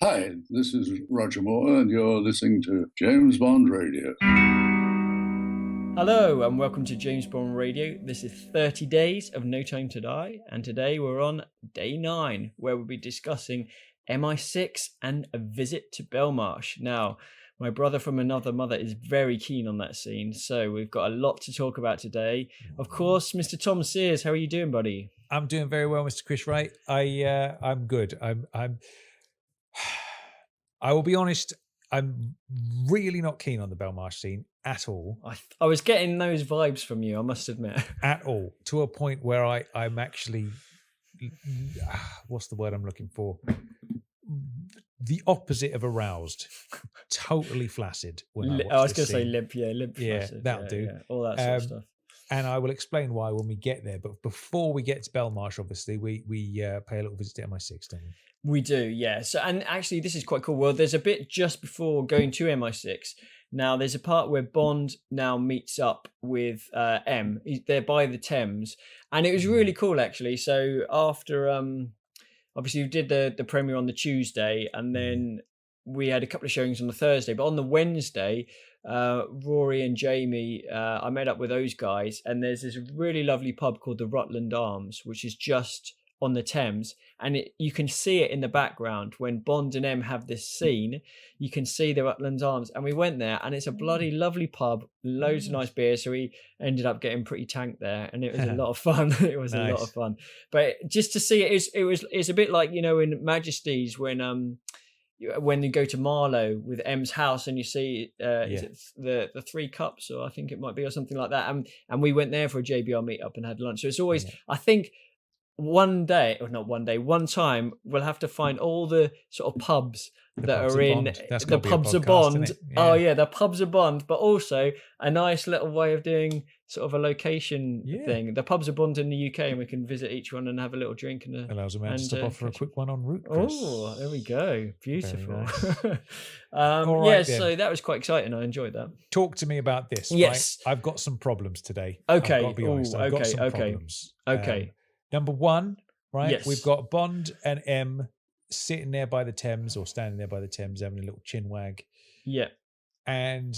Hi, this is Roger Moore, and you're listening to James Bond Radio. Hello, and welcome to James Bond Radio. This is 30 Days of No Time to Die, and today we're on day 9, where we'll be discussing MI6 and A Visit to Belmarsh. Now, my brother from another mother is very keen on that scene, so we've got a lot to talk about today. Of course, Mr. Tom Sears, how are you doing, buddy? I'm doing very well, Mr. Chris Wright. I'm good. I will be honest, I'm really not keen on the Belmarsh scene at all. I was getting those vibes from you, I must admit. At all. To a point where I'm actually, what's the word I'm looking for? The opposite of aroused. Totally flaccid. When I was going to say limp, limp. Yeah, flaccid, that'll do. Yeah, all that sort of stuff. And I will explain why when we get there. But before we get to Belmarsh, obviously, we pay a little visit to MI6, don't we? We do, yeah. So, and actually, this is quite cool. Well, there's a bit just before going to MI6. Now, there's a part where Bond now meets up with M. They're by the Thames. And it was really cool, actually. So after, obviously, we did the premiere on the Tuesday, and then we had a couple of showings on the Thursday. But on the Wednesday, Rory and Jamie, I met up with those guys. And there's this really lovely pub called the Rutland Arms, which is just on the Thames, and you can see it in the background when Bond and M have this scene. You can see the Rutland Arms, and we went there, and it's a bloody lovely pub, loads of nice beer. So we ended up getting pretty tanked there, and it was a lot of fun. It was nice. A lot of fun, but just to see it's a bit like, you know, in Majesty's when you go to Marlow with M's house and you see is it the Three Cups, or I think it might be, or something like that, and we went there for a JBR meetup and had lunch. So it's always I think one time we'll have to find all the sort of pubs that are in the pubs of Bond. Oh yeah, the pubs of Bond, but also a nice little way of doing sort of a location thing. The pubs of Bond in the UK, and we can visit each one and have a little drink and allows a man to stop off for a quick one en route. Oh, there we go, beautiful. Nice. So that was quite exciting. I enjoyed that. Talk to me about this. Yes, right? I've got some problems today. Okay, I've got to be honest. I've got some problems. Okay. Number one, right? Yes. We've got Bond and M sitting there by the Thames, or standing there by the Thames, having a little chin wag. Yeah. And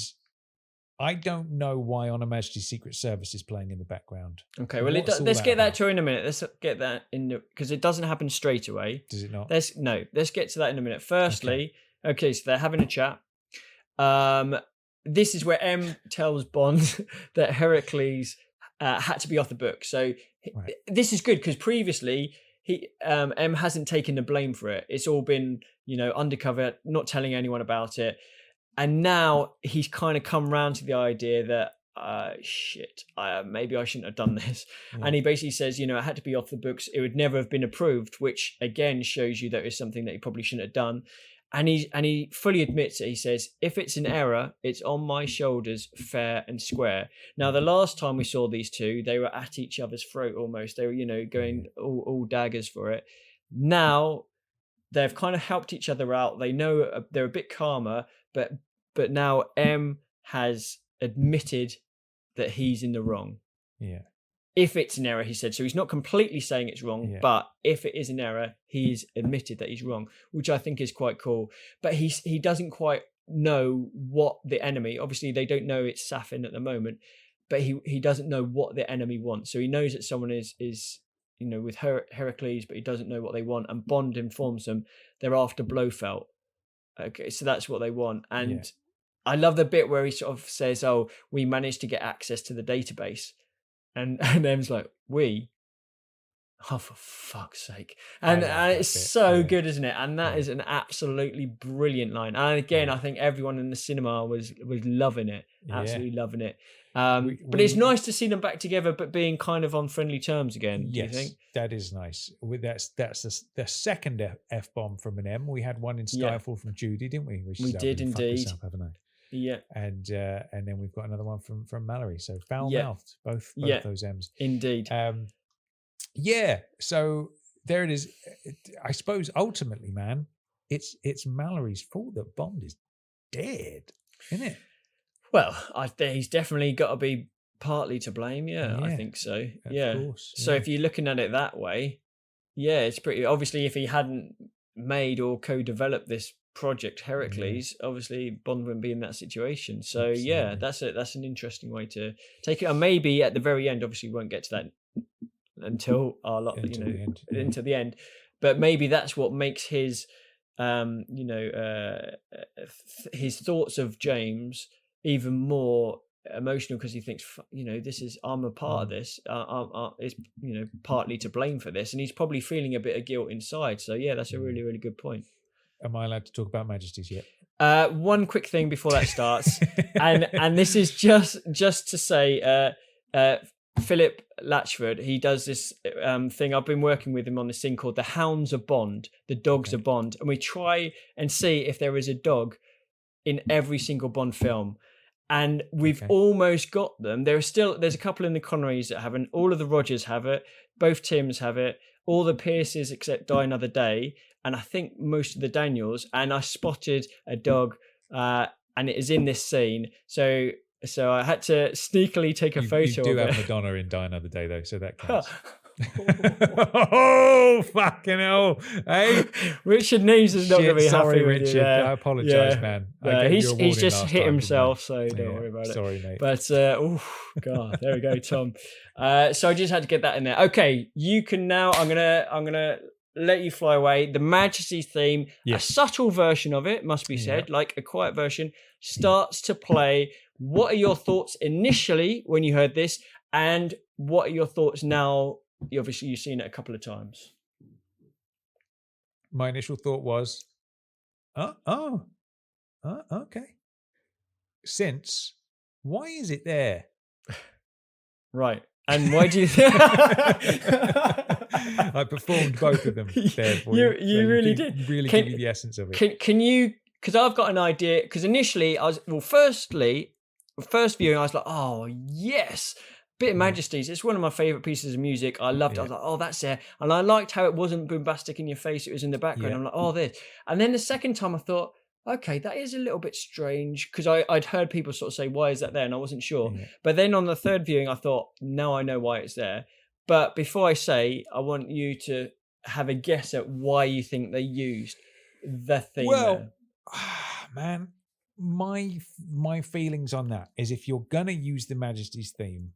I don't know why On Her Majesty's Secret Service is playing in the background. Okay, well, let's get that to in a minute. Let's get that in, because it doesn't happen straight away. Does it not? Let's get to that in a minute. Firstly, okay, so they're having a chat. This is where M tells Bond that Heracles had to be off the book. So this is good, because previously M hasn't taken the blame for it. It's all been, undercover, not telling anyone about it. And now he's kind of come round to the idea that, maybe I shouldn't have done this. Yeah. And he basically says, it had to be off the books. It would never have been approved, which again shows you that it's something that he probably shouldn't have done. And he fully admits it. He says, if it's an error, it's on my shoulders, fair and square. Now, the last time we saw these two, they were at each other's throat almost. They were, going all daggers for it. Now, they've kind of helped each other out. They know they're a bit calmer, but now M has admitted that he's in the wrong. Yeah. If it's an error, he said. So he's not completely saying it's wrong, but if it is an error, he's admitted that he's wrong, which I think is quite cool. But he doesn't quite know what the enemy, obviously they don't know it's Safin at the moment, but he doesn't know what the enemy wants. So he knows that someone is with Heracles, but he doesn't know what they want. And Bond informs them they're after Blofeld. Okay, so that's what they want. And I love the bit where he sort of says, "Oh, we managed to get access to the database." And M's like, "We? Oh, for fuck's sake." And it's so good, isn't it? And that is an absolutely brilliant line. And again, I think everyone in the cinema was loving it, absolutely loving it. But it's nice to see them back together, but being kind of on friendly terms again. Do you think? That is nice. That's the second F-bomb from an M. We had one in Skyfall from Judy, didn't we? We did indeed. Haven't I? Yeah, and then we've got another one from Mallory. So foul-mouthed, both those M's. Indeed. So there it is. I suppose ultimately, man, it's Mallory's fault that Bond is dead, isn't it? Well, he's definitely got to be partly to blame. Yeah, I think so. Of course. So if you're looking at it that way, it's pretty. Obviously, if he hadn't made or co-developed this project Heracles, obviously Bond wouldn't be in that situation. So yeah, that's an interesting way to take it. And maybe at the very end, obviously we won't get to that until until the end, but maybe that's what makes his his thoughts of James even more emotional, because he thinks, I'm a part of this. It's partly to blame for this, and he's probably feeling a bit of guilt inside. So yeah, that's a really, really good point. Am I allowed to talk about Majesties yet? One quick thing before that starts, and this is just to say, Philip Latchford, he does this thing. I've been working with him on this thing called The Hounds of Bond, The Dogs of Bond, and we try and see if there is a dog in every single Bond film. And we've almost got them. There's a couple in the Connerys that haven't. All of the Rogers have it. Both Tims have it. All the Pierces except Die Another Day. And I think most of the Daniels. And I spotted a dog, and it is in this scene. So I had to sneakily take a photo of it. You do have Madonna in Die Another Day, though, so that counts. Oh, fucking hell. Hey, Richard Neves is not going to be happy with Richard. you. I apologise, man. He's just hit himself, so don't worry about it. Sorry, mate. But, God, there we go, Tom. So I just had to get that in there. Okay, you can now, I'm gonna let you fly away. The Majesty theme, a subtle version of it, must be said, like a quiet version, starts to play. What are your thoughts initially when you heard this? And what are your thoughts now? Obviously, you've seen it a couple of times. My initial thought was, okay. Why is it there? Right. And why do you I performed both of them there for you. You really did. Really give you the essence of it. Can you, because I've got an idea, because initially first viewing, I was like, oh, yes. Bit of Majesties. It's one of my favourite pieces of music. I loved it. I was like, oh, that's there. And I liked how it wasn't bombastic in your face. It was in the background. I'm like, oh, this. And then the second time I thought, okay, that is a little bit strange, because I'd heard people sort of say, why is that there? And I wasn't sure. Yeah. But then on the third viewing, I thought, now I know why it's there. But before I say, I want you to have a guess at why you think they used the theme. Well, man, my feelings on that is, if you're going to use the Majesty's theme,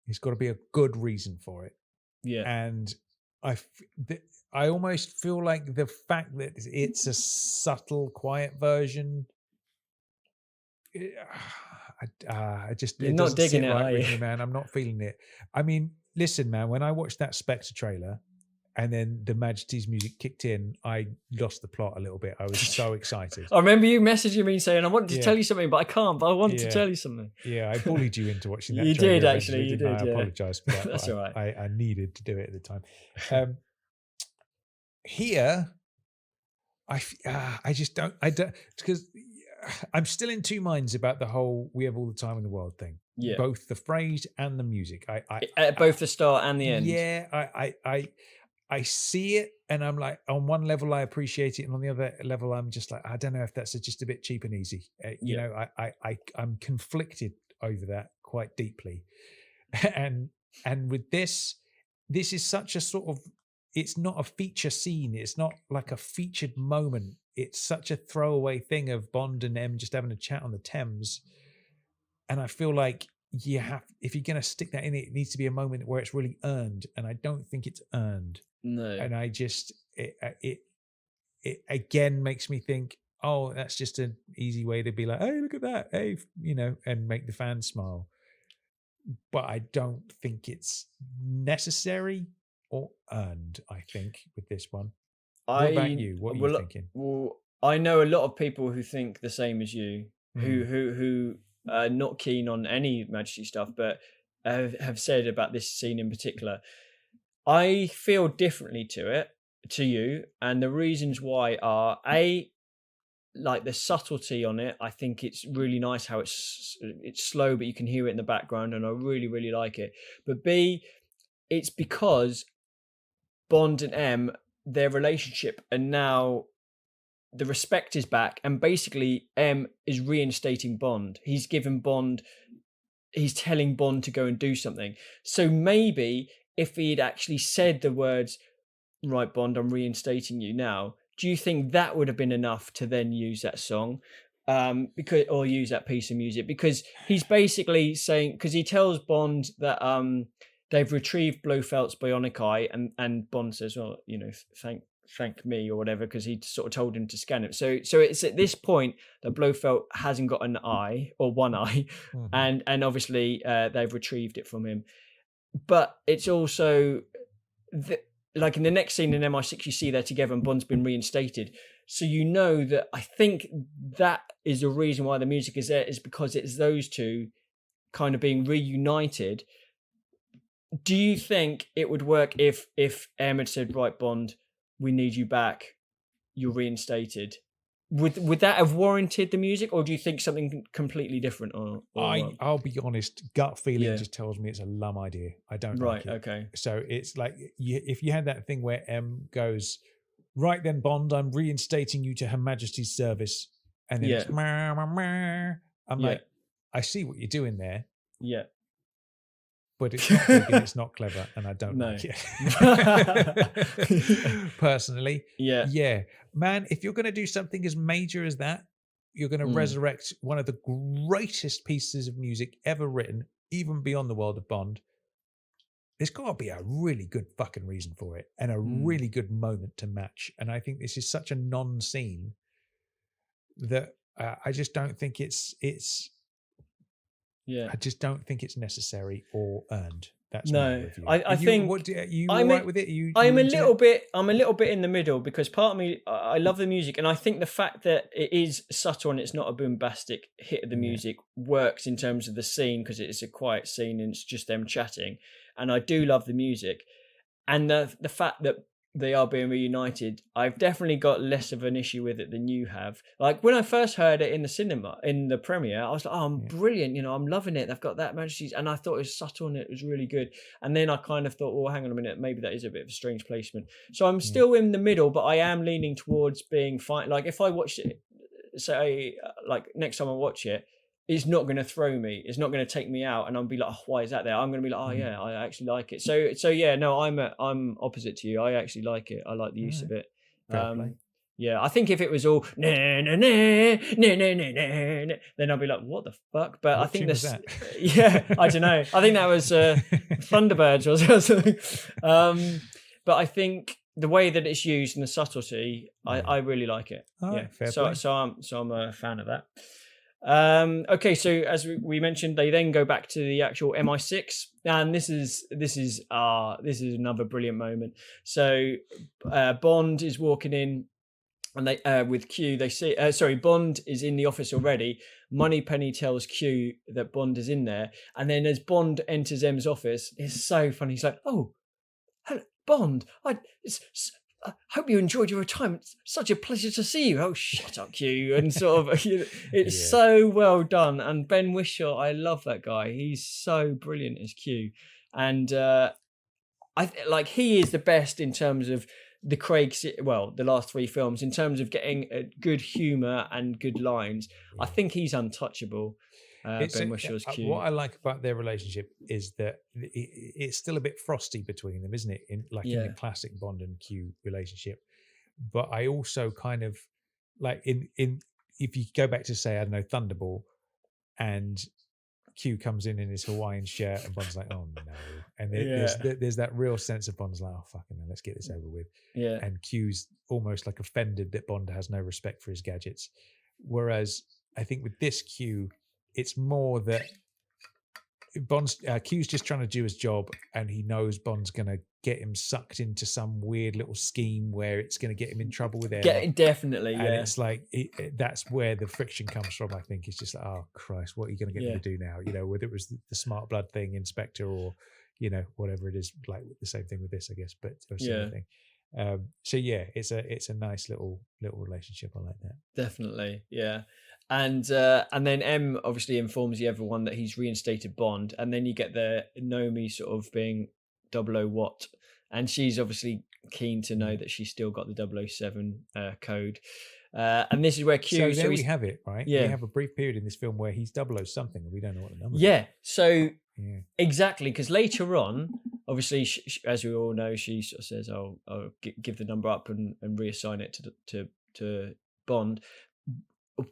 it's got to be a good reason for it. Yeah. And I almost feel like the fact that it's a subtle, quiet version, I just, you're not digging it, right with me, man. I'm not feeling it. I mean, listen, man, when I watched that Spectre trailer and then the Majesty's music kicked in, I lost the plot a little bit. I was so excited. I remember you messaging me saying, I wanted to tell you something, but I can't, but I want to tell you something. Yeah, I bullied you into watching that. You trailer did, actually. You did, I apologise for that. That's all right. I needed to do it at the time. Here, I just don't, because I'm still in two minds about the whole "we have all the time in the world" thing. Yeah. Both the phrase and the music. At both the start and the end. Yeah, I see it, and I'm like, on one level I appreciate it, and on the other level I'm just like, I don't know if that's just a bit cheap and easy. You know, I'm conflicted over that quite deeply, and with this is such a sort of, it's not a feature scene. It's not like a featured moment. It's such a throwaway thing of Bond and M just having a chat on the Thames. And I feel like if you're going to stick that in, it needs to be a moment where it's really earned. And I don't think it's earned. No. And I just, it again makes me think, oh, that's just an easy way to be like, hey, look at that. Hey, and make the fans smile. But I don't think it's necessary or earned, I think, with this one. What about you? What are you thinking? Well, I know a lot of people who think the same as you, who are not keen on any Majesty stuff, but have said about this scene in particular. I feel differently to you, and the reasons why are, A, like the subtlety on it. I think it's really nice how it's slow, but you can hear it in the background, and I really, really like it. But B, it's because Bond and M, their relationship, and now the respect is back, and basically M is reinstating Bond. He's telling Bond to go and do something. So maybe if he'd actually said the words, right, Bond, I'm reinstating you now, do you think that would have been enough to then use that song? Or use that piece of music, because he's basically saying, because he tells Bond that they've retrieved Blofeld's bionic eye, and Bond says, well, thank me or whatever, because he sort of told him to scan it. So it's at this point that Blofeld hasn't got an eye, or one eye, and obviously they've retrieved it from him. But it's also like in the next scene in MI6, you see they're together and Bond's been reinstated. So that I think that is the reason why the music is there, is because it's those two kind of being reunited. Do you think it would work if M had said, right, Bond, we need you back, you're reinstated? Would that have warranted the music, or do you think something completely different? I'll be honest, gut feeling just tells me it's a lum idea. I don't like it. Okay. So it's like if you had that thing where M goes, right then, Bond, I'm reinstating you to Her Majesty's service, and then it's meh, meh, meh. I'm like, I see what you're doing there. Yeah. But it's not big and it's not clever, and I don't like it. Personally. Yeah. Yeah. Man, if you're going to do something as major as that, you're going to resurrect one of the greatest pieces of music ever written, even beyond the world of Bond. There's got to be a really good fucking reason for it, and a really good moment to match. And I think this is such a non-scene that I just don't think it's I just don't think it's necessary or earned. That's my review. I think. Are you all right with it? I'm a little bit in the middle, because part of me, I love the music, and I think the fact that it is subtle and it's not a bombastic hit of the music works in terms of the scene, because it's a quiet scene and it's just them chatting. And I do love the music, and the fact that they are being reunited, I've definitely got less of an issue with it than you have. Like when I first heard it in the cinema, in the premiere, I was like, oh, brilliant, I'm loving it. They've got that Majesty's, and I thought it was subtle and it was really good. And then I kind of thought, well, hang on a minute, maybe that is a bit of a strange placement. So I'm still in the middle, but I am leaning towards being fine. Like if I watch it, say, like next time I watch it, it's not going to throw me. It's not going to take me out, and I'll be like, oh, why is that there? I'm going to be like, oh yeah, I actually like it. So yeah, no, I'm opposite to you. I actually like it. I like the use of it. Yeah, I think if it was all na na na na na na na, then I'd be like, what the fuck? But I think this, yeah, I don't know. I think that was Thunderbirds or something. But I think the way that it's used and the subtlety, I really like it. Oh, yeah, fair play. So I'm a fan of that. Okay, so as we mentioned, they then go back to the actual MI6, and this is another brilliant moment. So Bond is walking in, and they with Q, they see Bond is in the office already. Moneypenny tells Q that Bond is in there, and then as Bond enters M's office, it's so funny. He's like, oh, hello, Bond, I hope you enjoyed your retirement. It's such a pleasure to see you. Oh, shut up, Q. And sort of, it's so well done. And Ben Whishaw, I love that guy. He's so brilliant as Q. And he is the best in terms of the the last three films, in terms of getting a good humour and good lines. I think he's untouchable. Ben Wishaw's Q. What I like about their relationship is that it's still a bit frosty between them, isn't it? In the classic Bond and Q relationship. But I also kind of like in if you go back to, say, I don't know, Thunderball, and Q comes in his Hawaiian shirt and Bond's like, oh no, and there's that real sense of Bond's like, oh fucking hell, let's get this over with. Yeah. And Q's almost like offended that Bond has no respect for his gadgets. Whereas I think with this Q, it's more that Q's just trying to do his job, and he knows Bond's going to get him sucked into some weird little scheme where it's going to get him in trouble with it. Definitely, and it's like that's where the friction comes from. I think it's just like, oh Christ, what are you going to get me to do now? Whether it was the smart blood thing, Inspector, or whatever it is, like the same thing with this, I guess, but or same thing. So yeah, it's a nice little relationship. I like that. Definitely, yeah. And then M obviously informs everyone that he's reinstated Bond, and then you get the Nomi sort of being 00 what, and she's obviously keen to know that she's still got the 007 code. And this is where Q. So there we have it, right? Yeah. We have a brief period in this film where he's 00 something, and we don't know what the number. Yeah. So Yeah. exactly, because later on, obviously, as we all know, she sort of says, "I'll give the number up and reassign it to Bond."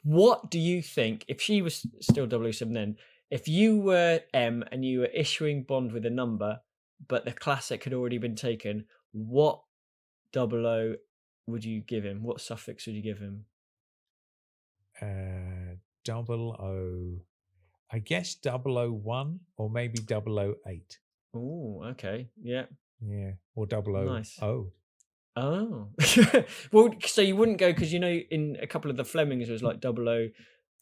What do you think if she was still 007 then? If you were M and you were issuing Bond with a number, but the classic had already been taken, what 00 would you give him? What suffix would you give him? 00. I guess 001 or maybe 008. Oh, okay. Yeah. Yeah. Or 00. Nice. Oh. Well, so you wouldn't go because in a couple of the Flemings it was like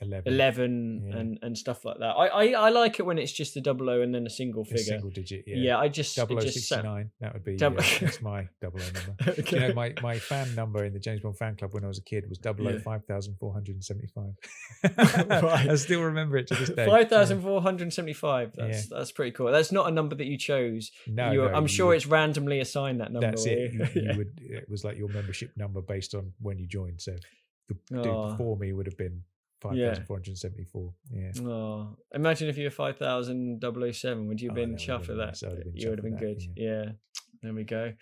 11 and stuff like that. I like it when it's just a 00 and then a single figure. A single digit, yeah. Yeah, I just 0069. That would be that's my 00 number. Okay. You know, my fan number in the James Bond fan club when I was a kid was 005475. Right. I still remember it to this day. 5475. That's pretty cool. That's not a number that you chose. No, I'm sure it's randomly assigned that number. That's it. It was like your membership number based on when you joined. So the dude before me would have been 5,474. Yeah. Oh, imagine if you were 5,007. Would you have been chuffed with that? You would have been good. Yeah. There we go.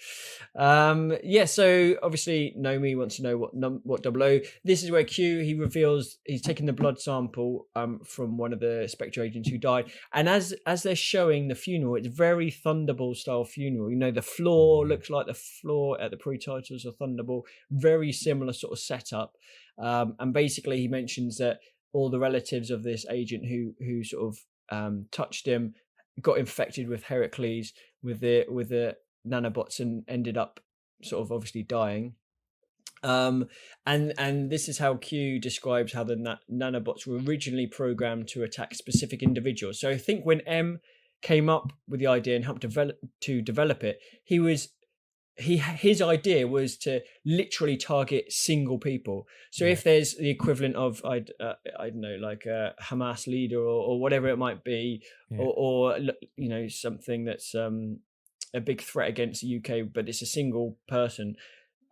So obviously Nomi wants to know what 00. This is where Q, he reveals he's taken the blood sample from one of the Spectre agents who died. And as they're showing the funeral, it's very Thunderball style funeral. You know, the floor looks like the floor at the pre-titles of Thunderball. Very similar sort of setup. And basically he mentions that all the relatives of this agent who sort of touched him got infected with Heracles with the nanobots and ended up sort of obviously dying. And this is how Q describes how the nanobots were originally programmed to attack specific individuals. So I think when M came up with the idea and helped develop it, his idea was to literally target single people. So if there's the equivalent of I don't know, like a Hamas leader or whatever it might be, or you know, something that's a big threat against the UK, but it's a single person.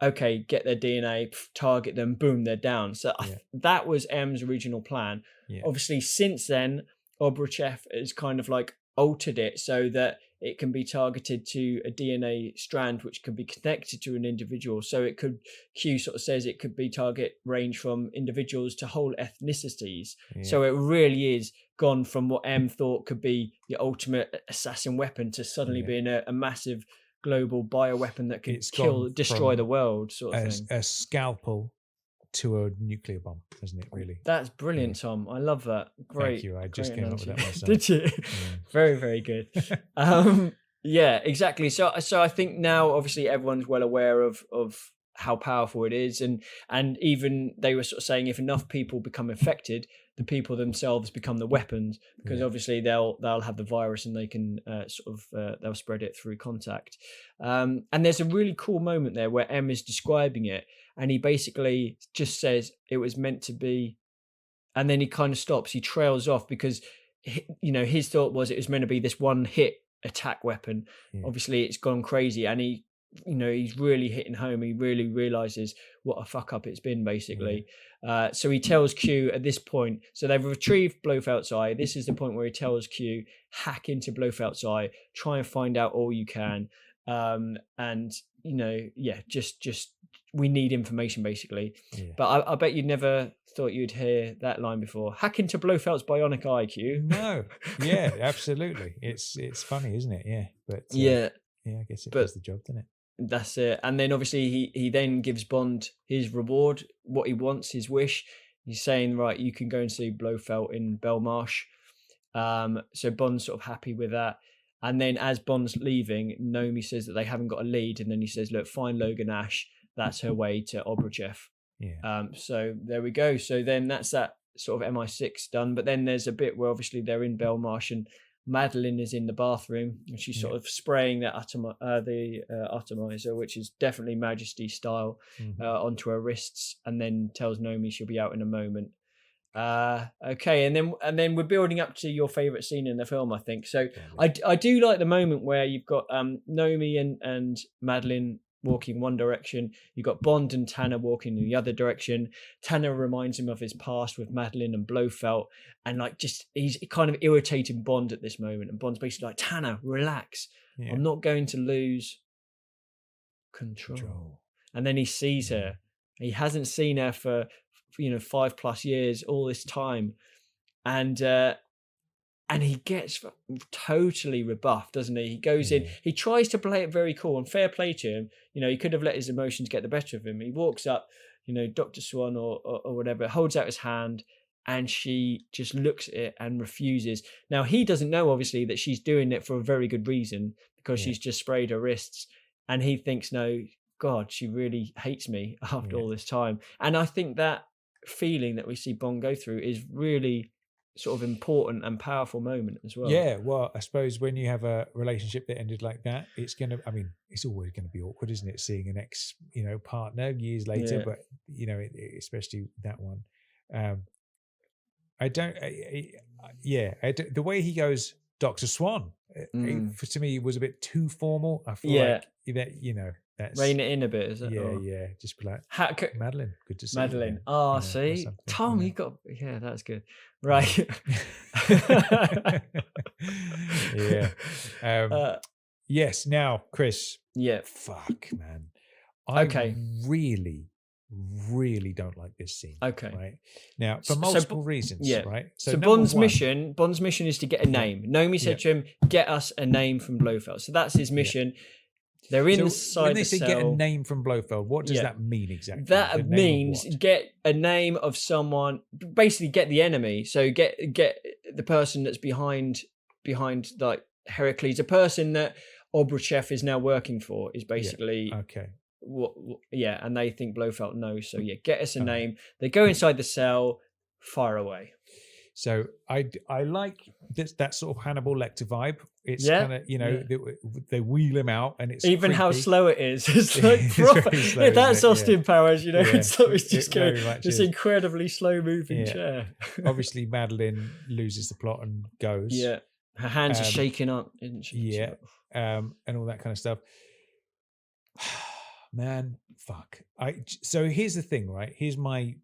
Okay, get their DNA, target them, boom, they're down. So that was M's original plan. Obviously, since then, Obruchev has kind of like altered it so that it can be targeted to a DNA strand which could be connected to an individual. So it could, Q sort of says it could be target range from individuals to whole ethnicities. So it really is gone from what M thought could be the ultimate assassin weapon to suddenly being a massive global bioweapon that could destroy the world sort of thing. A scalpel to a nuclear bomb, isn't it, really? That's brilliant, Tom. I love that. Great. Thank you. I just came up with that myself. Did you? Very, very good. Yeah, exactly. So I think now obviously everyone's well aware of how powerful it is, and even they were sort of saying if enough people become infected, the people themselves become the weapons, because obviously they'll have the virus and they can they'll spread it through contact. And there's a really cool moment there where M is describing it, and he basically just says it was meant to be, and then he kind of stops. He trails off because his thought was it was meant to be this one hit attack weapon. Obviously, it's gone crazy, and he's really hitting home. He really realizes what a fuck up it's been, basically. So he tells Q at this point, so they've retrieved Blofeld's eye. This is the point where he tells Q, hack into Blofeld's eye, try and find out all you can. Just we need information, basically. But I bet you never thought you'd hear that line before. Hack into Blofeld's bionic eye, Q. No. Yeah, absolutely. It's funny, isn't it? Yeah. But I guess it does the job, doesn't it? That's it. And then obviously he then gives Bond his reward, what he wants, his wish. He's saying, right, you can go and see Blofeld in Belmarsh. So Bond's sort of happy with that. And then as Bond's leaving, Nomi says that they haven't got a lead. And then he says, look, find Logan Ash. That's her way to Obruchev. So there we go. So then that's that sort of MI6 done. But then there's a bit where obviously they're in Belmarsh and Madeleine is in the bathroom and she's sort of spraying the atomizer, which is definitely Majesty style, onto her wrists, and then tells Nomi she'll be out in a moment. Okay, and then we're building up to your favourite scene in the film, I think. So I do like the moment where you've got Nomi and Madeleine walking one direction. You've got Bond and Tanner walking in the other direction. Tanner reminds him of his past with Madeleine and Blofeld, and like just he's kind of irritating Bond at this moment. And Bond's basically like, Tanner, relax. Yeah. I'm not going to lose control. And then he sees her. He hasn't seen her for 5+ years, all this time, and he gets totally rebuffed, doesn't he? He goes in, he tries to play it very cool, and fair play to him. He could have let his emotions get the better of him. He walks up, Dr. Swan or whatever, holds out his hand, and she just looks at it and refuses. Now, he doesn't know, obviously, that she's doing it for a very good reason, because she's just sprayed her wrists, and he thinks, no, God, she really hates me after all this time. And I think that feeling that we see Bond go through is really sort of important and powerful moment as well. Yeah, well, I suppose when you have a relationship that ended like that, it's always going to be awkward, isn't it? Seeing an ex, partner years later, but especially that one. The way he goes, Dr. Swan, to me was a bit too formal. I feel like that, that's rein it in a bit, is it? Yeah. Just be like, Madeleine, good to see Madeleine. you. Oh, see, Tom, you got that's good, right? Yes. Now, Chris. Yeah. Fuck, man. I really don't like this scene. Okay. Right. Now, for multiple reasons. Yeah. Right. So Bond's mission is to get a name. Nomi said to him, "Get us a name from Blofeld." So that's his mission. Yeah. They're inside the cell. When they say get a name from Blofeld, what does that mean exactly? That means get a name of someone. Basically, get the enemy. So get the person that's behind like Heracles, a person that Obruchev is now working for. Is basically okay. And they think Blofeld knows. So get us a name. They go inside the cell, fire away. So I like that sort of Hannibal Lecter vibe. It's kind of they wheel him out, and it's even creepy. How slow it is. It's like proper. Slow, that's Austin Powers, It's just going this incredibly slow moving chair. Obviously, Madeleine loses the plot and goes. Yeah, her hands are shaking up, isn't she? Yeah, and all that kind of stuff. Man, fuck. So here's the thing, right? Here's my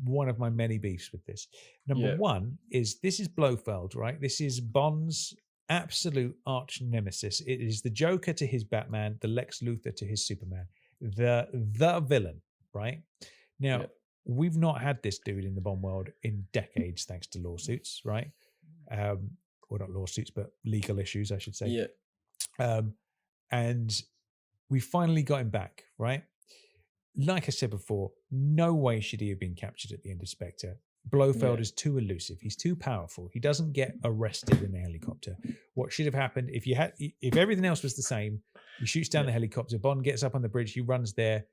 one of my many beefs with this. Number one is this is Blofeld, right? This is Bond's absolute arch nemesis. It is the Joker to his Batman, the Lex Luthor to his Superman, the villain, right? Now, we've not had this dude in the Bond world in decades, thanks to lawsuits, right? Or not lawsuits, but legal issues, I should say. Yeah. And we finally got him back, right? Like I said before, no way should he have been captured at the end of Spectre. Blofeld is too elusive. He's too powerful. He doesn't get arrested in a helicopter. What should have happened if everything else was the same, he shoots down the helicopter, Bond gets up on the bridge, he runs there,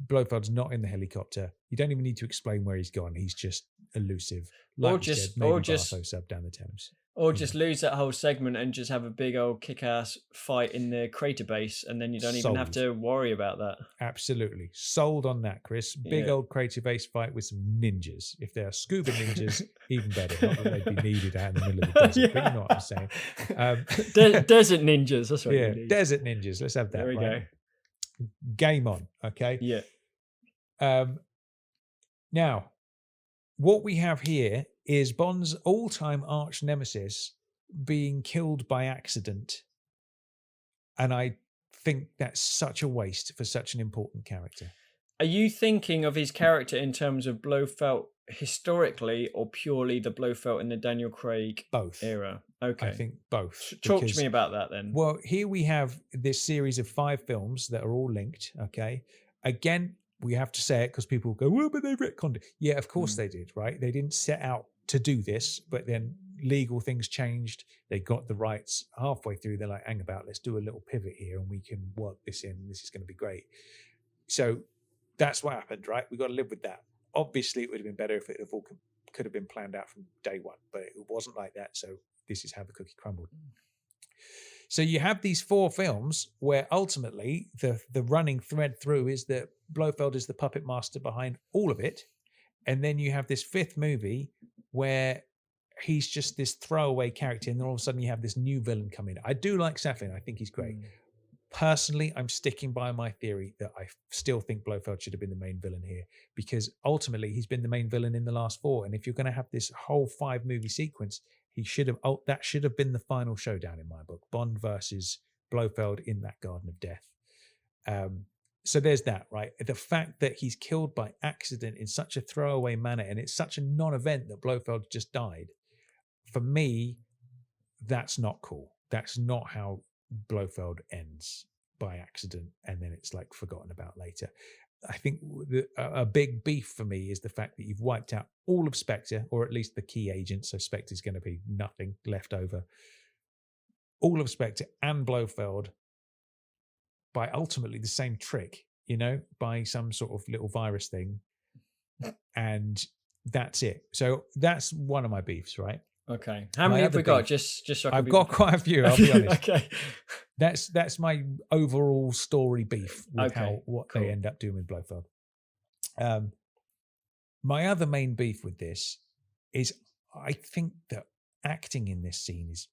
Blofeld's not in the helicopter. You don't even need to explain where he's gone. He's just elusive. Like Bartho sub down the Thames. Or just lose that whole segment and just have a big old kick-ass fight in the crater base, and then you don't even have to worry about that. Absolutely. Sold on that, Chris. Big old crater base fight with some ninjas. If they're scuba ninjas, even better. Not that they'd be needed out in the middle of the desert, but you know what I'm saying. Desert ninjas, that's what you need. Desert ninjas. Let's have that. There we go. Game on, okay? Yeah. Now, what we have here is Bond's all-time arch nemesis being killed by accident. And I think that's such a waste for such an important character. Are you thinking of his character in terms of Blofeld historically, or purely the Blofeld in the Daniel Craig era? Okay. I think both. Talk to me about that then. Well, here we have this series of 5 films that are all linked, okay? Again, we have to say it because people go, well, but they retconned it. Yeah, of course they did, right? They didn't set out to do this, but then legal things changed. They got the rights halfway through. They're like, hang about, let's do a little pivot here and we can work this in. This is going to be great. So that's what happened, right? We got to live with that. Obviously, it would have been better if it all could have been planned out from day one, but it wasn't like that. So this is how the cookie crumbled. So you have these 4 films where ultimately the running thread through is that Blofeld is the puppet master behind all of it. And then you have this 5th movie where he's just this throwaway character, and then all of a sudden you have this new villain come in. I do like Safin. I think he's great. Personally, I'm sticking by my theory that I still think Blofeld should have been the main villain here, because ultimately he's been the main villain in the last 4. And if you're going to have this whole 5-movie sequence, he should have. That should have been the final showdown in my book: Bond versus Blofeld in that Garden of Death. So there's that, right? The fact that he's killed by accident in such a throwaway manner, and it's such a non-event that Blofeld just died. For me, that's not cool. That's not how Blofeld ends, by accident, and then it's like forgotten about later. I think a big beef for me is the fact that you've wiped out all of Spectre, or at least the key agents, so Spectre's going to be nothing left over. All of Spectre and Blofeld by ultimately the same trick, by some sort of little virus thing, and that's it. So that's one of my beefs, right? Okay. How many have we got? Just so I can I've got quite a few, I'll be honest. Okay. That's my overall story beef with cool. they end up doing with Blofeld. My other main beef with this is I think that acting in this scene is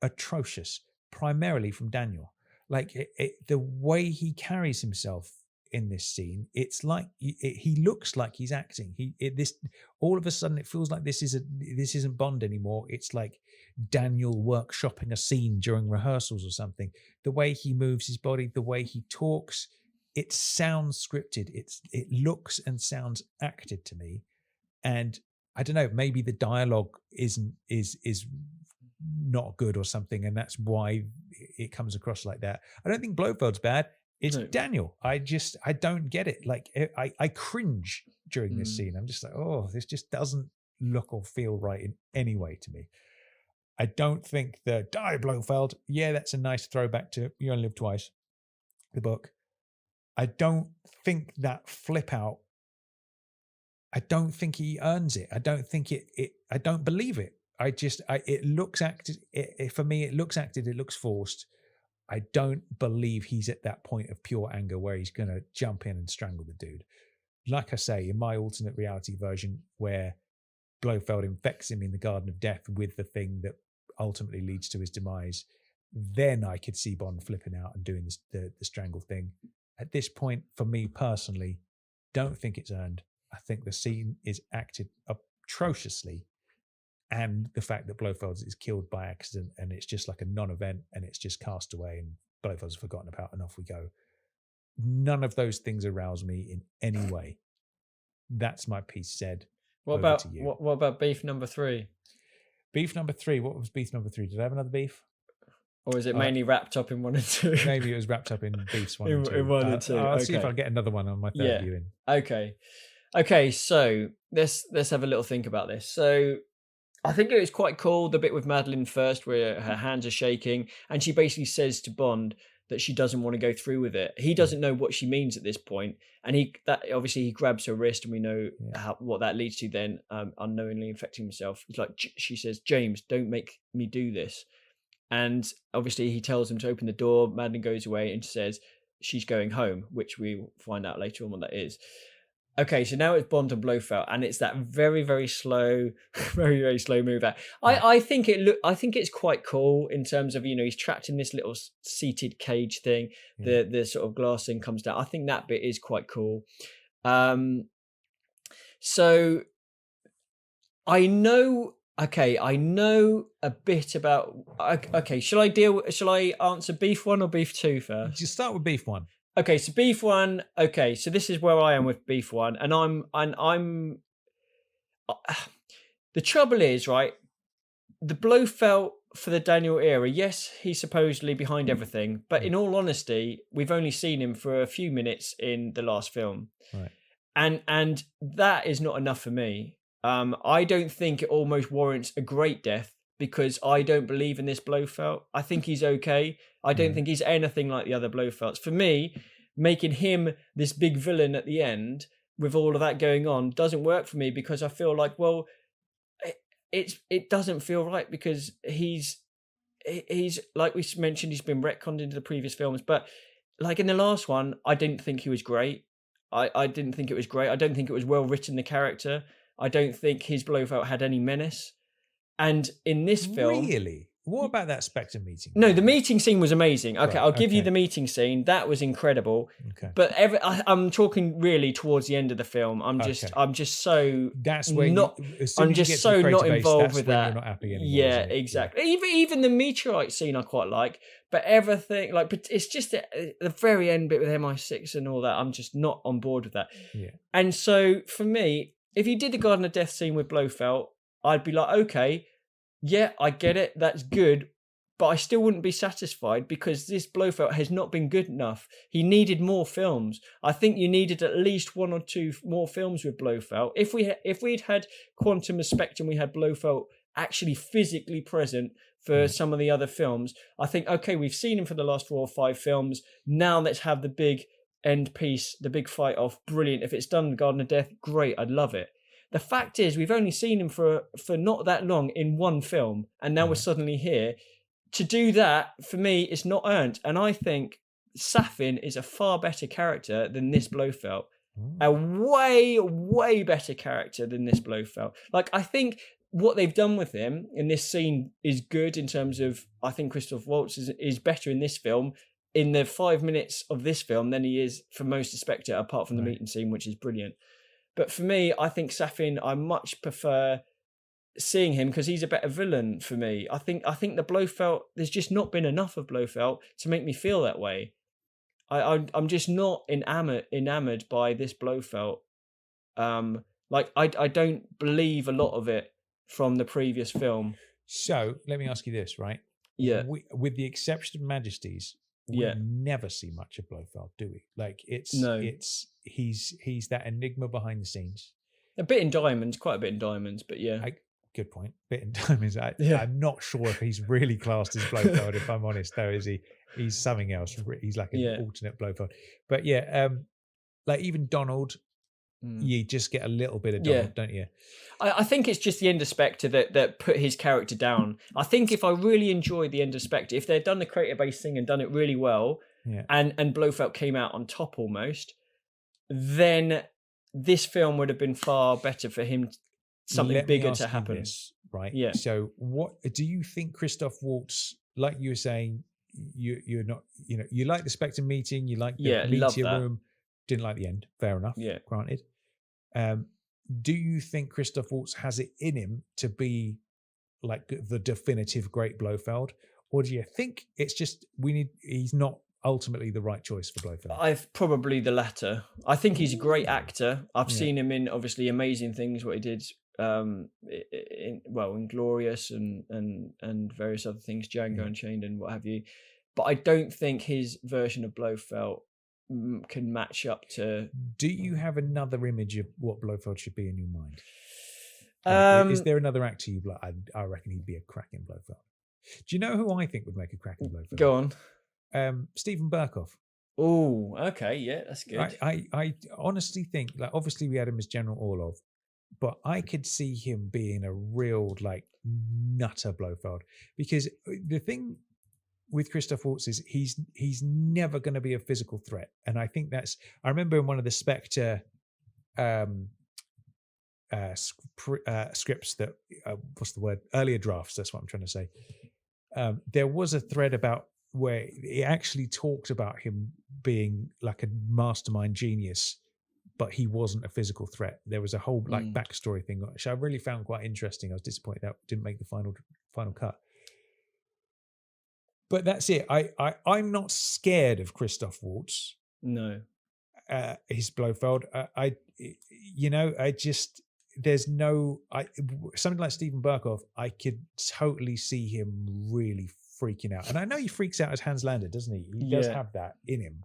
atrocious, primarily from Daniel. Like the way he carries himself in this scene, it's like he looks like he's acting. All of a sudden it feels like this isn't Bond anymore. It's like Daniel workshopping a scene during rehearsals or something. The way he moves his body, the way he talks, it sounds scripted. It looks and sounds acted to me. And I don't know, maybe the dialogue is not good or something, and that's why it comes across like that. I don't think Blofeld's bad. It's Daniel. I don't get it. Like I cringe during this scene. I'm just like, oh, this just doesn't look or feel right in any way to me. I don't think the Die Blofeld, that's a nice throwback to You Only Live Twice, the book. I don't think that flip out, I don't think he earns it. I don't think I don't believe it. It looks acted. For me, it looks acted. It looks forced. I don't believe he's at that point of pure anger where he's going to jump in and strangle the dude. Like I say, in my alternate reality version, where Blofeld infects him in the Garden of Death with the thing that ultimately leads to his demise, then I could see Bond flipping out and doing the strangle thing. At this point, for me personally, don't think it's earned. I think the scene is acted atrociously. And the fact that Blofeld is killed by accident and it's just like a non-event and it's just cast away and Blofeld's forgotten about and off we go. None of those things arouse me in any way. That's my piece said. What about beef number 3? Beef number 3. What was beef number 3? Did I have another beef? Or is it mainly wrapped up in 1 and 2? Maybe it was wrapped up in beefs 1 and 2. In 1 and 2. I'll see if I'll get another one on my third viewing. Okay, so let's have a little think about this. So I think it was quite cool, the bit with Madeleine first, where her hands are shaking, and she basically says to Bond that she doesn't want to go through with it. He doesn't know what she means at this point, and he grabs her wrist, and we know what that leads to. Then unknowingly infecting himself. It's like she says, "James, don't make me do this," and obviously he tells him to open the door. Madeleine goes away and says she's going home, which we find out later on what that is. Okay, so now it's Bond and Blofeld, and it's that very, very slow, very, very slow move out. I think it's quite cool in terms of, he's trapped in this little seated cage thing. The sort of glass thing comes down. I think that bit is quite cool. So I know a bit about. Okay, shall I answer beef 1 or beef 2 first? Just start with beef 1. Okay, so beef 1. Okay, so this is where I am with beef 1, and I'm. The trouble is, right? The Blofeld for the Daniel era. Yes, he's supposedly behind everything, but in all honesty, we've only seen him for a few minutes in the last film, right? And that is not enough for me. I don't think it almost warrants a great death, because I don't believe in this Blofeld. I think he's okay. I don't think he's anything like the other Blofelds. For me, making him this big villain at the end with all of that going on doesn't work for me, because I feel like, well, it doesn't feel right, because he's like we mentioned, he's been retconned into the previous films. But like in the last one, I didn't think he was great. I didn't think it was great. I don't think it was well written, the character. I don't think his Blofeld had any menace. And in this film... What about that Spectre meeting? No, the meeting scene was amazing. Okay, Right, I'll give you the meeting scene. That was incredible. Okay. But I'm talking really towards the end of the film. I'm just so that's where not. I'm just so not involved with that. You're not happy anymore, yeah, exactly. Yeah. Even the meteorite scene I quite like, but everything but it's just the very end bit with MI6 and all that. I'm just not on board with that. Yeah. And so for me, if you did the Garden of Death scene with Blofeld, I'd be like, okay. Yeah, I get it. That's good. But I still wouldn't be satisfied because this Blofeld has not been good enough. He needed more films. I think you needed at least 1 or 2 more films with Blofeld. If we'd had Quantum of Spectre and we had Blofeld actually physically present for some of the other films, I think, okay, we've seen him for the last 4 or 5 films. Now let's have the big end piece, the big fight off. Brilliant. If it's done in Garden of Death, great. I'd love it. The fact is, we've only seen him for not that long in one film, and now we're suddenly here. To do that, for me, it's not earned. And I think Safin is a far better character than this Blofeld. A way, way better character than this Blofeld. Like, I think what they've done with him in this scene is good in terms of, I think Christoph Waltz is better in this film, in the 5 minutes of this film, than he is for most of Spectre, apart from the meeting scene, which is brilliant. But for me, I think Safin, I much prefer seeing him because he's a better villain for me. I think the Blofeld, there's just not been enough of Blofeld to make me feel that way. I'm just not enamored by this Blofeld. I don't believe a lot of it from the previous film. So let me ask you this, right? Yeah. With the exception of Majesties, we never see much of Blofeld, do we? Like he's that enigma behind the scenes. A bit in Diamonds, quite a bit in Diamonds, but yeah. Good point. Bit in Diamonds. I'm not sure if he's really classed as Blofeld, if I'm honest, though, is he? He's something else. He's like an alternate Blofeld. But yeah, like even Donald, you just get a little bit of Donald, don't you? I think it's just the end of Spectre that put his character down. I think if I really enjoyed the end of Spectre, if they'd done the creator-based thing and done it really well, and Blofeld came out on top almost, then this film would have been far better for him, something bigger to happen. This, right? Yeah. So what do you think Christoph Waltz, like you were saying, you're not, you like the Spectre meeting, you like the meteor room, didn't like the end, fair enough, granted. Do you think Christoph Waltz has it in him to be like the definitive great Blofeld, or do you think it's just he's not ultimately the right choice for Blofeld? I've probably the latter. I think he's a great actor. I've seen him in obviously amazing things, what he did in Glorious and various other things, Django Unchained and what have you. But I don't think his version of Blofeld can match up to. Do you have another image of what Blofeld should be in your mind? Is there another actor you'd like? I reckon he'd be a cracking Blofeld. Do you know who I think would make a cracking Blofeld? Go on. Stephen Burkoff. Oh, okay, yeah, that's good. I honestly think, like, obviously we had him as General Orlov, but I could see him being a real like nutter Blofeld, because the thing with Christoph Waltz is he's never going to be a physical threat, and I think that's. I remember in one of the Spectre scripts that what's the word? Earlier drafts. That's what I'm trying to say. There was a thread about where it actually talked about him being like a mastermind genius, but he wasn't a physical threat. There was a whole like backstory thing, which I really found quite interesting. I was disappointed that didn't make the final cut. But that's it. I'm not scared of Christoph Waltz. No. His Blofeld. There's no. Something like Stephen Burkoff, I could totally see him really freaking out. And I know he freaks out as Hans Lander, doesn't he? He does have that in him.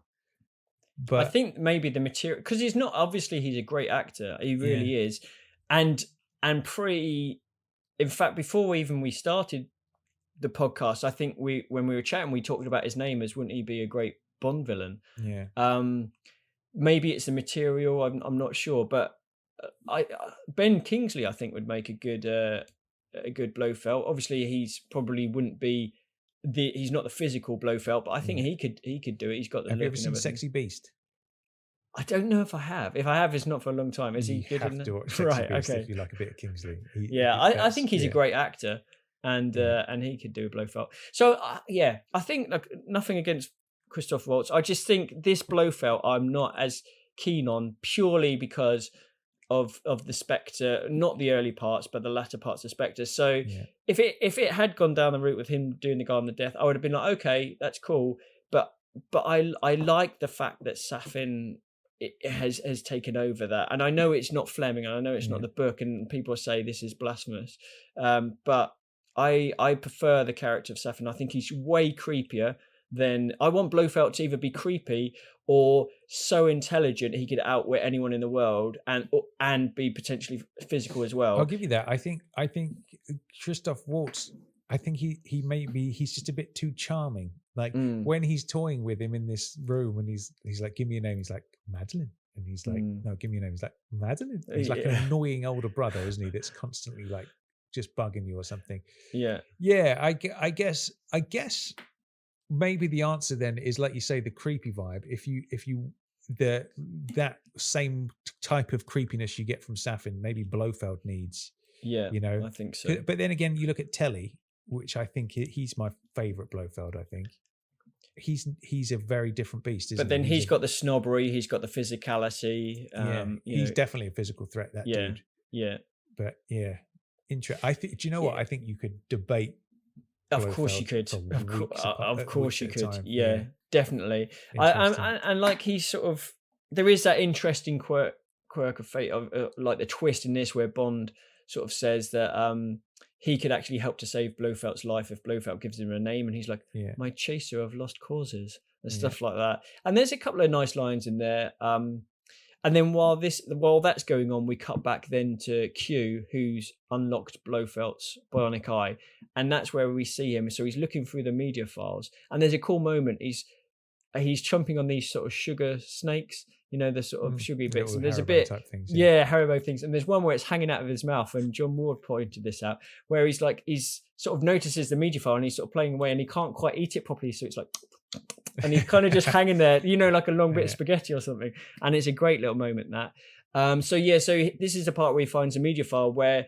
But I think maybe the material, because he's not, obviously he's a great actor. He really is. And in fact, before we started the podcast, I think when we were chatting, we talked about his name as, wouldn't he be a great Bond villain? Yeah. Maybe it's the material. I'm not sure, but Ben Kingsley, I think, would make a good Blofeld. Obviously, he's probably wouldn't be he's not the physical Blofeld, but I think he could do it. He's got the. Have look you ever seen Sexy Beast? I don't know if I have. If I have, it's not for a long time. Is he good? You have to watch Sexy Beast if you like a bit of Kingsley. I think he's a great actor. and he could do a Blofeld. So I think like, nothing against Christoph Waltz. I just think this Blofeld I'm not as keen on, purely because of the Spectre, not the early parts, but the latter parts of Spectre. So if it had gone down the route with him doing the Garden of Death, I would have been like, okay, that's cool. But I like the fact that Safin has taken over that. And I know it's not Fleming, and I know it's not the book, and people say this is blasphemous. But I prefer the character of Safin. I think he's way creepier than... I want Blofeld to either be creepy or so intelligent he could outwit anyone in the world, and be potentially physical as well. I'll give you that. I think Christoph Waltz, I think he's just a bit too charming. Like when he's toying with him in this room, and he's like, give me a name. He's like, Madeleine. And he's like, no, give me a name. He's like, Madeleine. He's like an annoying older brother, isn't he? That's constantly like just bugging you or something. Yeah. Yeah. I guess maybe the answer then is, like you say, the creepy vibe. That same type of creepiness you get from Safin, maybe Blofeld needs. Yeah, you know, I think so. But then again, you look at Telly, which I think he's my favorite Blofeld. I think he's a very different beast. Isn't but then he's got the snobbery, he's got the physicality. He's definitely a physical threat. That dude. Yeah. But I think. Do you know what? I think you could debate. Of course you could. Of course you could. Yeah, definitely. And like he's sort of, there is that interesting quirk of fate of like the twist in this where Bond sort of says that he could actually help to save Blofeld's life if Blofeld gives him a name, and he's like, my chaser of lost causes and stuff like that. And there's a couple of nice lines in there. And then while that's going on, we cut back then to Q, who's unlocked Blofeld's bionic eye, and that's where we see him. So he's looking through the media files, and there's a cool moment. He's chomping on these sort of sugar snakes, you know, the sort of sugary bits. And there's a bit, Haribo things. And there's one where it's hanging out of his mouth. And John Ward pointed this out, where he's sort of notices the media file, and he's sort of playing away, and he can't quite eat it properly, so it's like. And he's kind of just hanging there, you know, like a long bit of spaghetti or something. And it's a great little moment, that. So this is the part where he finds a media file where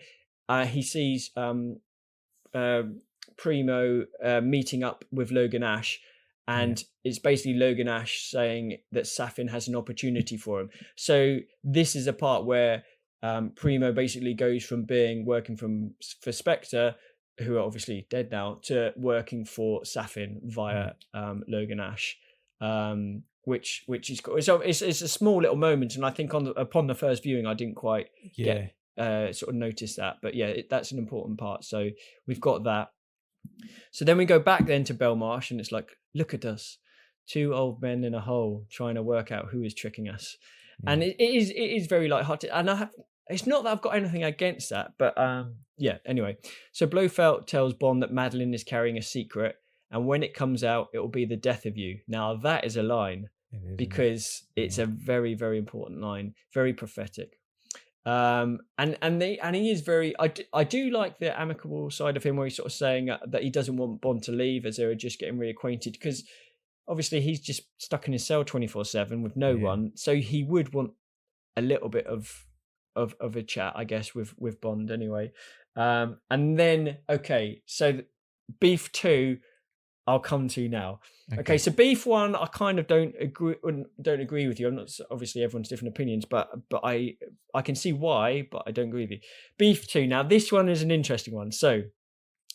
he sees Primo meeting up with Logan Ash. And it's basically Logan Ash saying that Safin has an opportunity for him. So this is a part where Primo basically goes from working for Spectre, who are obviously dead now, to working for Safin via Logan Ash, which is cool. So it's a small little moment, and I think upon the first viewing, I didn't quite get sort of notice that, but that's an important part. So we've got that. So then we go back then to Belmarsh, and it's like, look at us, two old men in a hole trying to work out who is tricking us, and it is very lighthearted, and it's not that I've got anything against that, but anyway. So Blofeld tells Bond that Madeleine is carrying a secret, and when it comes out, it will be the death of you. Now that is a line, because it's a very, very important line, very prophetic. And he is very. I do like the amicable side of him, where he's sort of saying that he doesn't want Bond to leave, as they were just getting reacquainted, because obviously he's just stuck in his cell 24/7 with no one, so he would want a little bit of a chat, I guess, with Bond anyway. And then so beef 2 I'll come to now. Okay, so beef 1 I kind of don't agree with you. I'm not, obviously everyone's different opinions, but I can see why, but I don't agree with you. Beef 2, now this one is an interesting one. So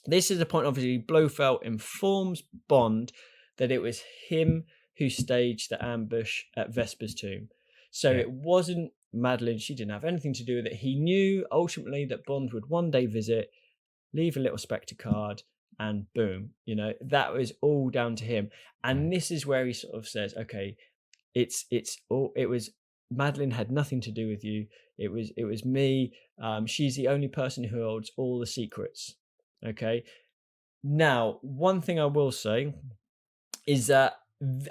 this is the point, obviously Blofeld informs Bond that it was him who staged the ambush at Vesper's tomb. So it wasn't Madeleine, she didn't have anything to do with it. He knew ultimately that Bond would one day visit, leave a little Spectre card, and boom, you know, that was all down to him. And this is where he sort of says, okay, it was Madeleine had nothing to do with you. It was me. She's the only person who holds all the secrets. Okay. Now, one thing I will say is that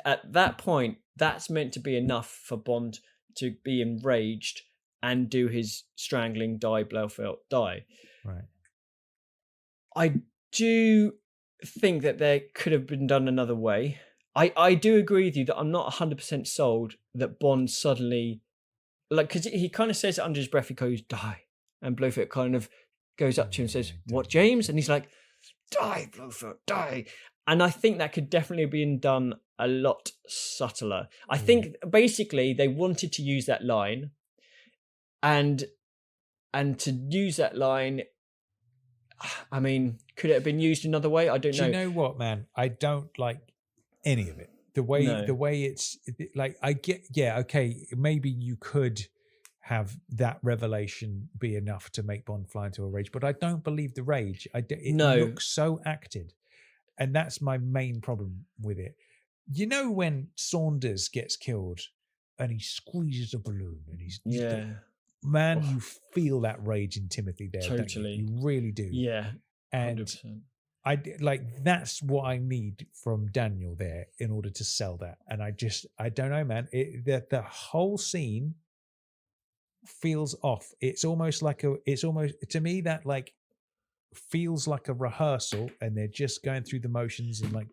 at that point, that's meant to be enough for Bond to be enraged and do his strangling die Blofeld die. Right. I do think that there could have been done another way. I do agree with you that I'm not 100% sold that Bond suddenly, like, because he kind of says it under his breath, he goes, die. And Blofeld kind of goes up to him and says, what, James? And he's like, die, Blofeld, die. And I think that could definitely have been done a lot subtler. I think basically they wanted to use that line, and to use that line, I mean, could it have been used another way? I don't know. Do you know what, man? I don't like any of it. The way it's like, I get, okay, maybe you could have that revelation be enough to make Bond fly into a rage, but I don't believe the rage. It looks so acted. And that's my main problem with it. You know, when Saunders gets killed and he squeezes a balloon and you feel that rage in Timothy there. Totally. You really do. Yeah. And 100%. That's what I need from Daniel there in order to sell that. And I don't know, man. The whole scene feels off. It's almost to me that like feels like a rehearsal, and they're just going through the motions and like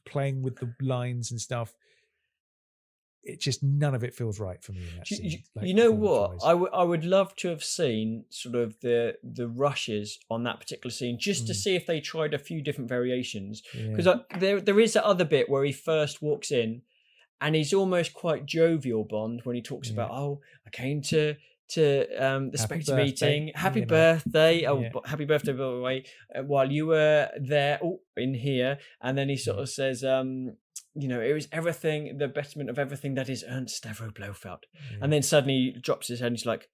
playing with the lines and stuff. It just, none of it feels right for me in that scene. You know what? I would love to have seen sort of the rushes on that particular scene, just to see if they tried a few different variations. Because there is that other bit where he first walks in, and he's almost quite jovial, Bond, when he talks about, I came to the Spectre meeting. Happy birthday. Happy birthday, by the way, while you were there in here. And then he sort of says, it was everything, the betterment of everything that is Ernst Stavro Blofeld. And then suddenly he drops his head and he's like,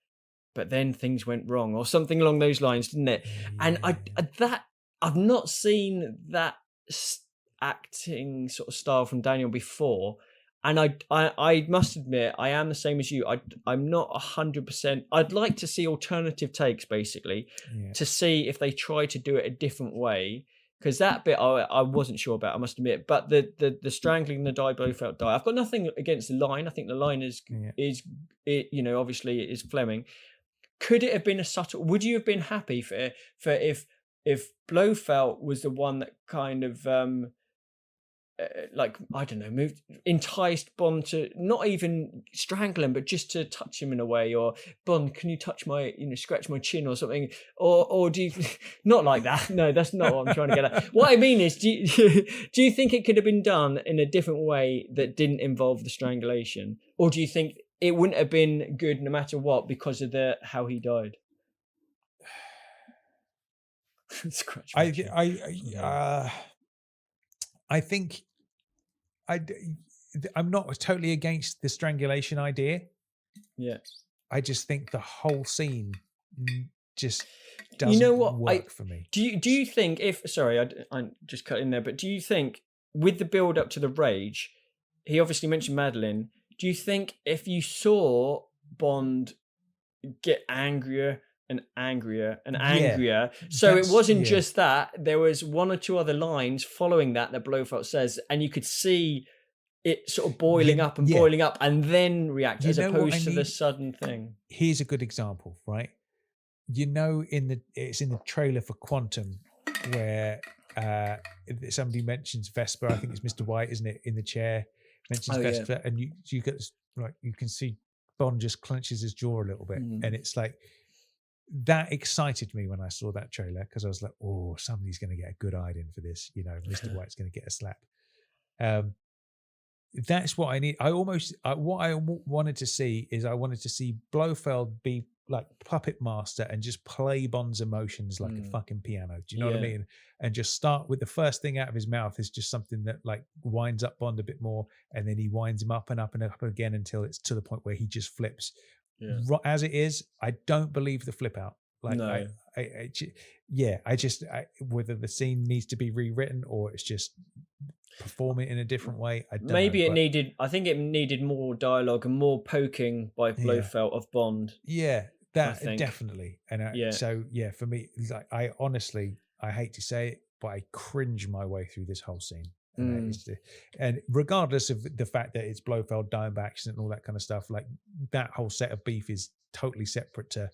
but then things went wrong, or something along those lines, didn't it? And I've not seen that acting sort of style from Daniel before. And I must admit, I am the same as you. I'm not 100%. I'd like to see alternative takes, basically, to see if they try to do it a different way. Because that bit I wasn't sure about, I must admit. But the strangling, the die, Blofeld die. I've got nothing against the line. I think the line is obviously is Fleming. Could it have been a subtle? Would you have been happy for if Blofeld was the one that kind of enticed Bond to not even strangle him, but just to touch him in a way, or Bond, can you touch my, scratch my chin or something, or do you not like that? No, that's not what I'm trying to get at. What I mean is, do you think it could have been done in a different way that didn't involve the strangulation, or do you think it wouldn't have been good no matter what because of how he died? Scratch my chin. I think I'm not totally against the strangulation idea. Yeah. I just think the whole scene just doesn't work for me. Do you think I'm just cut in there, but do you think with the build up to the rage, he obviously mentioned Madeleine, do you think if you saw Bond get angrier and angrier and angrier, so it wasn't just that, there was one or two other lines following that Blofeld says, and you could see it sort of boiling up and then react, as opposed to the sudden thing. Here's a good example, right? It's in the trailer for Quantum, where somebody mentions Vesper. I think it's Mr. White, isn't it, in the chair, mentions Vesper, and you get this, like, you can see Bond just clenches his jaw a little bit, and it's like, that excited me when I saw that trailer, because I was like, oh, somebody's going to get a good eye in for this. Mr. White's going to get a slap. That's what I need. What I wanted to see is, I wanted to see Blofeld be like puppet master and just play Bond's emotions like a fucking piano. Do you know what I mean? And just start with the first thing out of his mouth is just something that like winds up Bond a bit more, and then he winds him up and up and up again until it's to the point where he just flips. Yeah. As it is, I don't believe the flip out. Like, no. Whether the scene needs to be rewritten or it's just perform it in a different way. I think it needed more dialogue and more poking by Blofeld of Bond. Yeah, that definitely. And for me, like, I hate to say it, but I cringe my way through this whole scene. And regardless of the fact that it's Blofeld dying by accident and all that kind of stuff, like, that whole set of beef is totally separate to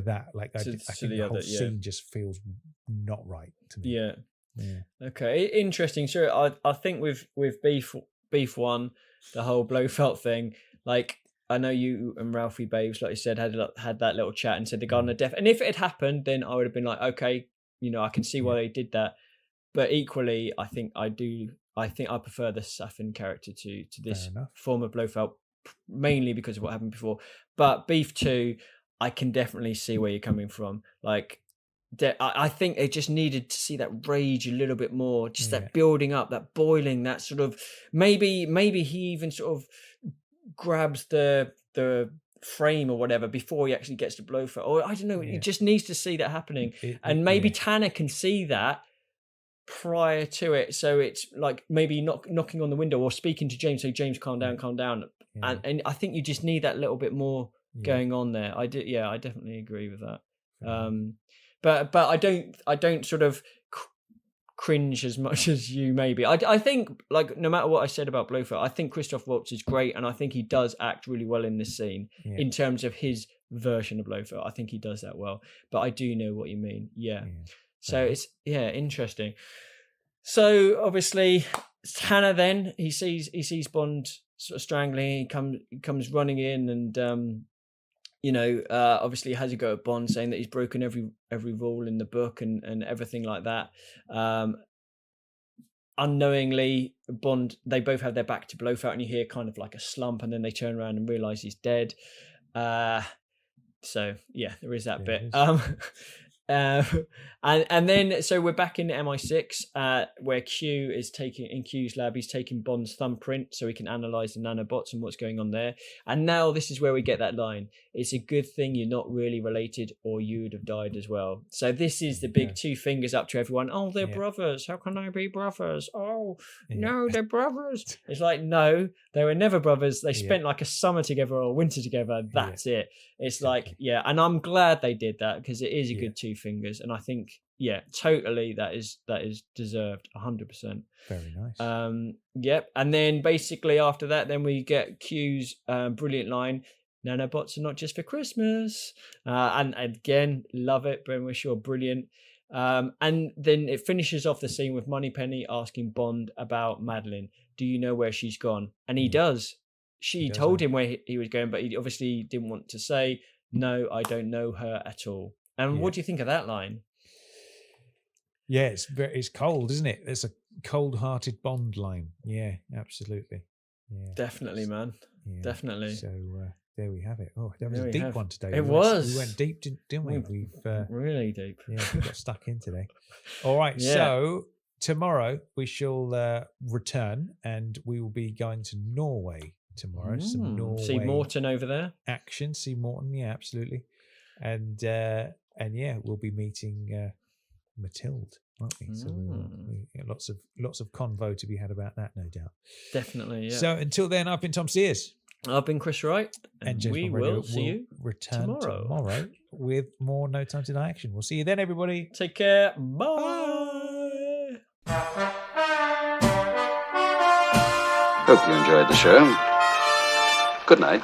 that. Like, I think the whole scene just feels not right to me. Yeah. Okay, interesting. So I think with beef one, the whole Blofeld thing, like, I know you and Ralphie Babes, like you said, had that little chat and said the Garden of Death. And if it had happened, then I would have been like, okay, I can see why they did that. But equally, I think I prefer the Safin character to this form of Blofeld, mainly because of what happened before. But Beef 2, I can definitely see where you're coming from. Like, I think they just needed to see that rage a little bit more, just that building up, that boiling, that sort of maybe he even sort of grabs the frame or whatever before he actually gets to Blofeld, or I don't know. He just needs to see that happening, and maybe Tanner can see that prior to it, so it's like maybe knocking on the window or speaking to James, so James, calm down, and I think you just need that little bit more going on there. I definitely agree with that. But I don't sort of cringe as much as you maybe. I think, like, no matter what I said about Blofeld, I think Christoph Waltz is great, and I think he does act really well in this scene in terms of his version of Blofeld. I think he does that well, but I do know what you mean. So it's interesting. So obviously Tanner then he sees Bond sort of strangling. He comes running in, and obviously has a go at Bond, saying that he's broken every rule in the book and everything like that. Unknowingly, Bond, they both have their back to Blofeld, and you hear kind of like a slump, and then they turn around and realise he's dead. So yeah, there is that bit. And then so we're back in MI6, where Q is in Q's lab. He's taking Bond's thumbprint so he can analyze the nanobots and what's going on there. And now this is where we get that line: "It's a good thing you're not really related, or you would have died as well." So this is the big two fingers up to everyone. Oh, they're brothers. How can they be brothers? Oh, no, they're brothers. It's like, no, they were never brothers. They spent like a summer together or a winter together. That's it. It's like, and I'm glad they did that, because it is a good two fingers, and I think totally that is deserved 100%. Very nice. And then basically after that, then we get Q's brilliant line: "Nanobots are not just for Christmas," and again, love it. Ben Whishaw, brilliant. And then it finishes off the scene with Moneypenny asking Bond about Madeleine. "Do you know where she's gone?" And he does. She told him where he was going, but he obviously didn't want to say, "No, I don't know her at all." And what do you think of that line? Yeah, it's cold, isn't it? It's a cold-hearted Bond line. Yeah, absolutely. Yeah, definitely, man. Yeah. Definitely. So there we have it. Oh, that was a deep one today. It was. We went deep, didn't we? We've really deep. Yeah, we got stuck in today. All right, so tomorrow we shall return, and we will be going to Norway tomorrow. Some Norway. See Morton over there. Action. See Morton. Yeah, absolutely. And we'll be meeting Mathilde, won't we? So we lots of convo to be had about that, no doubt. Definitely. Yeah. So until then, I've been Tom Sears. I've been Chris Wright, and we will see you return tomorrow with more No Time to Die action. We'll see you then, everybody. Take care. Bye. Hope you enjoyed the show. Good night.